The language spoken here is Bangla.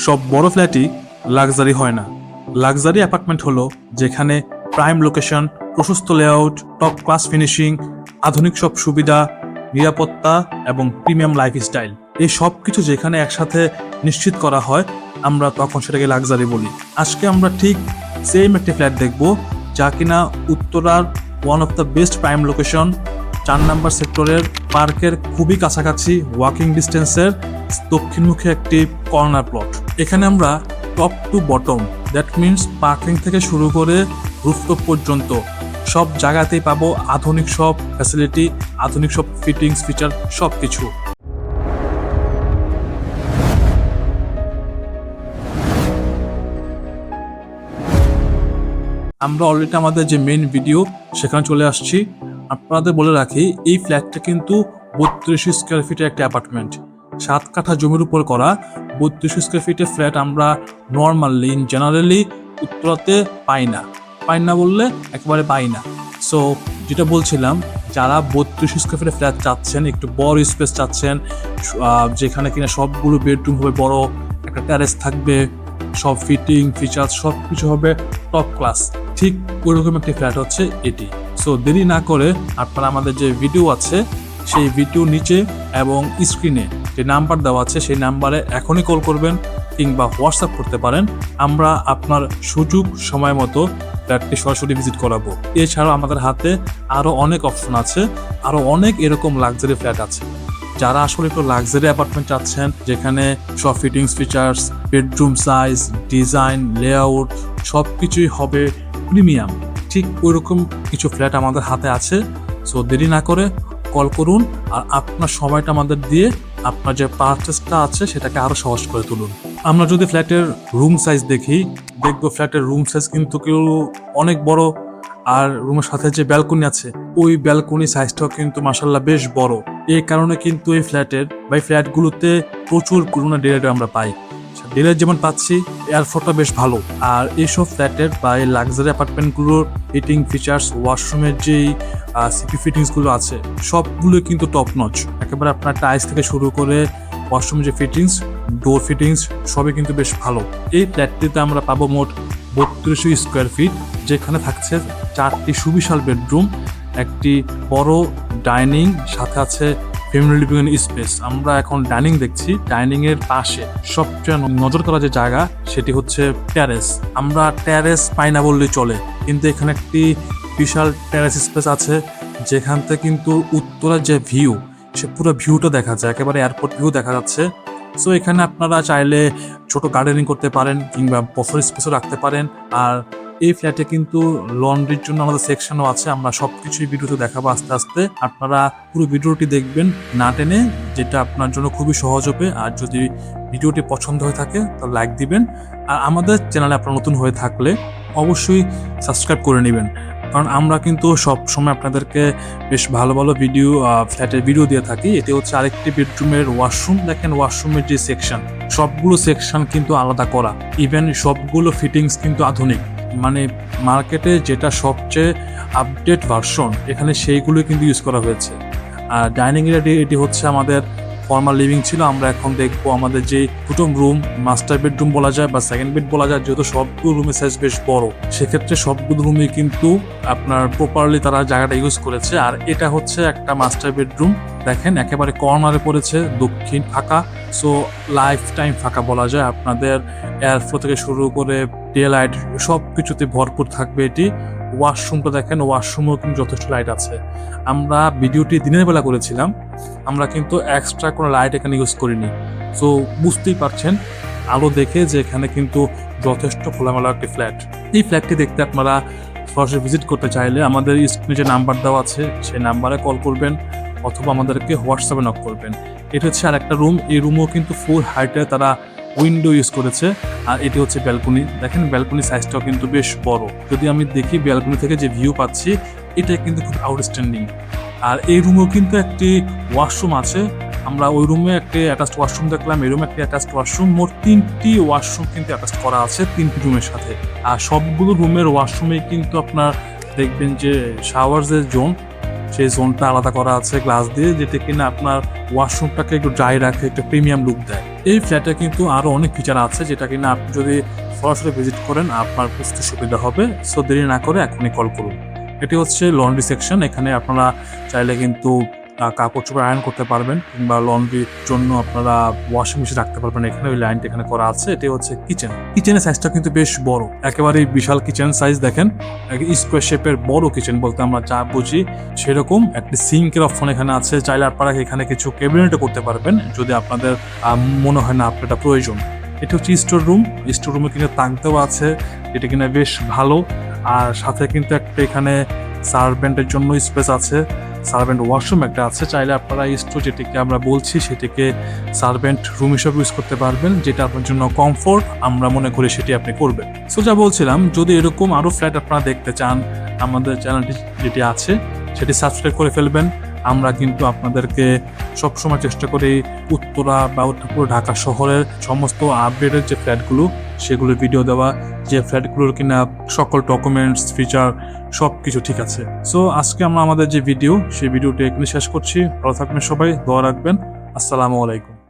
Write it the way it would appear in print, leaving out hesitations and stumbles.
সব বড় ফ্ল্যাটই লাক্সারি হয় না। লাক্সারি অ্যাপার্টমেন্ট হলো যেখানে প্রাইম লোকেশন, প্রশস্ত লেআউট, টপ ক্লাস ফিনিশিং, আধুনিক সব সুবিধা, নিরাপত্তা এবং প্রিমিয়াম লাইফস্টাইল, এই সব কিছু যেখানে একসাথে নিশ্চিত করা হয়, আমরা তখন সেটাকে লাক্সারি বলি। আজকে আমরা ঠিক সেম একটি ফ্ল্যাট দেখব যা কিনা উত্তরার one of the best prime location, 4 নম্বর সেক্টরের পার্কের খুবই কাছাকাছি, ওয়াকিং ডিস্টেন্সের দক্ষিণমুখী একটি কর্নার প্লট। এখানে আমরা top to bottom, that means parking থেকে শুরু করে রুফটপ পর্যন্ত সব জায়গাতেই পাবো আধুনিক সব ফ্যাসিলিটি, আধুনিক সব ফিটিংস, ফিচার সব কিছু। আমরা অলরেডি আমাদের যে মেইন ভিডিও সেখানে চলে আসছি। আপনাদের বলে রাখি, এই ফ্ল্যাটটা কিন্তু 32 স্কোয়ার ফিটের একটা অ্যাপার্টমেন্ট। 7 কাঠা জমির উপর করা 32 স্কোয়ার ফিটের ফ্ল্যাট আমরা নর্মালি জেনারেলি উত্তরাতে পাই না বললে একেবারে পাই না। সো যেটা বলছিলাম, যারা 32 স্কোয়ার ফিটের ফ্ল্যাট চাচ্ছেন, একটু বড় স্পেস চাচ্ছেন, যেখানে কিনা সবগুলো বেডরুম হবে বড়, একটা টেরেস থাকবে, সব ফিটিং ফিচার্স সব কিছু হবে টপ ক্লাস, ঠিক ওইরকম একটি ফ্ল্যাট হচ্ছে এটি। সো দেরি না করে আপনারা আমাদের যে ভিডিও আছে সেই ভিডিও নিচে এবং স্ক্রিনে যে নাম্বার দেওয়া আছে সেই নাম্বারে এখনই কল করবেন কিংবা হোয়াটসঅ্যাপ করতে পারেন। আমরা আপনার সুযোগ সময় মতো ফ্ল্যাটটি সরাসরি ভিজিট করাবো। এছাড়াও আমাদের হাতে আরও অনেক অপশন আছে, আরও অনেক এরকম লাক্সারি ফ্ল্যাট আছে। যারা আসলে একটু লাক্সারি অ্যাপার্টমেন্ট চাচ্ছেন যেখানে সব fittings features, bedroom size, design, layout সব কিছুই হবে প্রিমিয়াম, ঠিক ওইরকম কিছু ফ্ল্যাট আমাদের হাতে আছে। সো দেরি না করে কল করুন আর আপনার সময়টা আমাদের দিয়ে আপনার যে পারচেসটা আছে সেটাকে আরও সহজ করে তুলুন। আমরা যদি ফ্ল্যাটের রুম সাইজ দেখবো ফ্ল্যাটের রুম সাইজ কিন্তু কেউ অনেক বড়, আর রুমের সাথে যে ব্যালকনি আছে ওই ব্যালকনি সাইজটাও কিন্তু মাশাআল্লাহ বেশ বড়। এই কারণে কিন্তু এই ফ্ল্যাটগুলোতে প্রচুর পুরোনো ডিলাইট আমরা পাই। ডিলাইট যেমন পাচ্ছি, এয়ারফ্লোটা বেশ ভালো। আর এইসব ফ্ল্যাটের বা এই লাক্সারি অ্যাপার্টমেন্টগুলোর ফিটিং ফিচার্স, ওয়াশরুমের যেই সিপি ফিটিংসগুলো আছে সবগুলো কিন্তু টপ নচ। একেবারে আপনার টাইলস থেকে শুরু করে ওয়াশরুমের যে ফিটিংস, ডোর ফিটিংস সবই কিন্তু বেশ ভালো। এই ফ্ল্যাটটিতে আমরা পাবো মোট 32 স্কোয়ার ফিট, যেখানে থাকছে 4টি সুবিশাল বেডরুম, একটি বড় ডাইনিং, সাথে আছে ফ্যামিলি লিভিং স্পেস। আমরা এখন ডাইনিং দেখছি, ডাইনিং এর পাশে সবচেয়ে নজর করা যে জায়গা সেটি হচ্ছে টেরেস। আমরা টেরেস পাই না বললেই চলে, কিন্তু এখানে একটি বিশাল টেরেস স্পেস আছে যেখান থেকে কিন্তু উত্তরার যে ভিউ সে পুরো ভিউটা দেখা যায়, একেবারে এয়ারপোর্ট ভিউ দেখা যাচ্ছে। সো এখানে আপনারা চাইলে ছোট গার্ডেনিং করতে পারেন কিংবা বফার স্পেসও রাখতে পারেন। আর এই ফ্ল্যাটে কিন্তু লন্ড্রির জন্য আমাদের সেকশনও আছে, আমরা সবকিছুই ভিডিওতে দেখাবো আস্তে আস্তে। আপনারা পুরো ভিডিওটি দেখবেন না টেনে, যেটা আপনার জন্য খুবই সহজ হবে। আর যদি ভিডিওটি পছন্দ হয়ে থাকে তাহলে লাইক দিবেন, আর আমাদের চ্যানেলে আপনারা নতুন হয়ে থাকলে অবশ্যই সাবস্ক্রাইব করে নেবেন, কারণ আমরা কিন্তু সব সময় আপনাদেরকে বেশ ভালো ভালো ভিডিও, ফ্ল্যাটের ভিডিও দিয়ে থাকি। এটি হচ্ছে আরেকটি বেডরুমের ওয়াশরুম। দেখেন ওয়াশরুমের যে সেকশন, সবগুলো সেকশন কিন্তু আলাদা করা, ইভেন সবগুলো ফিটিংস কিন্তু আধুনিক, মানে মার্কেটে যেটা সবচেয়ে আপডেট ভার্সন এখানে সেইগুলো কিন্তু ইউজ করা হয়েছে। আর ডাইনিং এরিয়া এটি হচ্ছে আমাদের ফর্মাল লিভিং ছিল। আমরা এখন দেখবো আমাদের যে প্রথম রুম, মাস্টার বেডরুম বলা যায় বা সেকেন্ড বেড বলা যায়, যেহেতু সবগুলো রুমের সাইজ বেশ বড়, সেক্ষেত্রে সবগুলো রুমে কিন্তু আপনার প্রপারলি তারা জায়গাটা ইউজ করেছে। আর এটা হচ্ছে একটা মাস্টার বেডরুম, দেখেন একেবারে কর্নারে পড়েছে, দক্ষিণ ফাঁকা। সো লাইফ টাইম ফাঁকা বলা যায়। আপনাদের এয়ারফ্লো থেকে শুরু করে ডে লাইট সব কিছুতে ভরপুর থাকবে এটি। ওয়াশরুমটা দেখেন, ওয়াশরুমেও কিন্তু যথেষ্ট লাইট আছে। আমরা ভিডিওটি দিনের বেলা করেছিলাম, আমরা কিন্তু এক্সট্রা কোনো লাইট এখানে ইউজ করিনি। সো বুঝতেই পারছেন আলো দেখে যে এখানে কিন্তু যথেষ্ট খোলামেলা একটি ফ্ল্যাট। এই ফ্ল্যাটটি দেখতে আপনারা সরাসরি ভিজিট করতে চাইলে আমাদের স্ক্রিনে যে নাম্বার দেওয়া আছে সেই নাম্বারে কল করবেন অথবা আমাদেরকে হোয়াটসঅ্যাপে নক করবেন। এটা হচ্ছে আর একটা রুম, এই রুমও কিন্তু 4 হাইটে তারা উইন্ডো ইউজ করেছে। আর এটি হচ্ছে ব্যালকনি, দেখেন ব্যালকনি সাইজটাও কিন্তু বেশ বড়। যদি আমি দেখি ব্যালকনি থেকে যে ভিউ পাচ্ছি এটা কিন্তু খুব আউটস্ট্যান্ডিং। আর এই রুমেও কিন্তু একটি ওয়াশরুম আছে, আমরা ওই রুমে একটি অ্যাটাচড ওয়াশরুম দেখলাম, এই রুমে একটি অ্যাটাচড ওয়াশরুম। মোট 3টি ওয়াশরুম কিন্তু অ্যাটাচ করা আছে 3টি রুমের সাথে। আর সবগুলো রুমের ওয়াশরুমে কিন্তু আপনার দেখবেন যে শাওয়ার যে জোন সেই জোনটা আলাদা করা আছে গ্লাস দিয়ে, যেটা কিনা আপনার ওয়াশরুমটাকে একটু ড্রাই রাখে, একটা প্রিমিয়াম লুক দেয়। এই ফ্ল্যাটে কিন্তু আরো অনেক ফিচার আছে, যেটা কিনা আপনি যদি সরাসরি ভিজিট করেন আপনার বুঝতে সুবিধা হবে। সো দেরি না করে এখনই কল করুন। এটি হচ্ছে লন্ড্রি সেকশন। এখানে আপনারা চাইলে কিন্তু কাপড় চোপড় আয়রন করতে পারবেন, কিংবা লন্ড্রির জন্য আপনারা ওয়াশিং মেশিন রাখতে পারবেন। এখানে ওই লাইনটা এখানে করা আছে। এটি হচ্ছে কিচেন। কিচেনের সাইজটা কিন্তু বেশ বড়, একেবারেই বিশাল কিচেন সাইজ। দেখেন, স্কোয়ার শেপের বড় কিচেন বলতে আমরা যা বুঝি সেরকম। একটি সিঙ্কের অপশন এখানে আছে। চাইলে আপনারা এখানে কিছু ক্যাবিনেটও করতে পারবেন যদি আপনাদের মনে হয় না আপনার এটা প্রয়োজন। এটা হচ্ছে স্টোর রুম। স্টোর রুমে কিন্তু তাক দেওয়া আছে, এটা কিনা বেশ ভালো। আর সাথে কিন্তু একটা এখানে সার্ভেন্টের জন্য স্পেস আছে, সার্ভেন্ট ওয়াশরুম একটা আছে। চাইলে আপনারা স্টোর যেটিকে আমরা বলছি সেটিকে সার্ভেন্ট রুম হিসেবে ইউজ করতে পারবেন, যেটা আপনার জন্য কমফোর্ট আমরা মনে করি সেটি আপনি করবেন। সো যা বলছিলাম, যদি এরকম আরও ফ্ল্যাট আপনারা দেখতে চান, আমাদের চ্যানেলটি যেটি আছে সেটি সাবস্ক্রাইব করে ফেলবেন। আমরা কিন্তু আপনাদেরকে সবসময় চেষ্টা করি উত্তরা বা পুরো ঢাকা শহরের সমস্ত আপডেটের যে ফ্ল্যাটগুলো সেগুলোর ভিডিও দেওয়া, যে ফ্ল্যাটগুলোর কিনা সকল ডকুমেন্টস ফিচার সব কিছু ঠিক আছে। সো আজকে আমরা আমাদের যে ভিডিও সেই ভিডিওটি এখানে শেষ করছি। ভালো থাকবেন সবাই, দোয়া রাখবেন। আসসালামু আলাইকুম।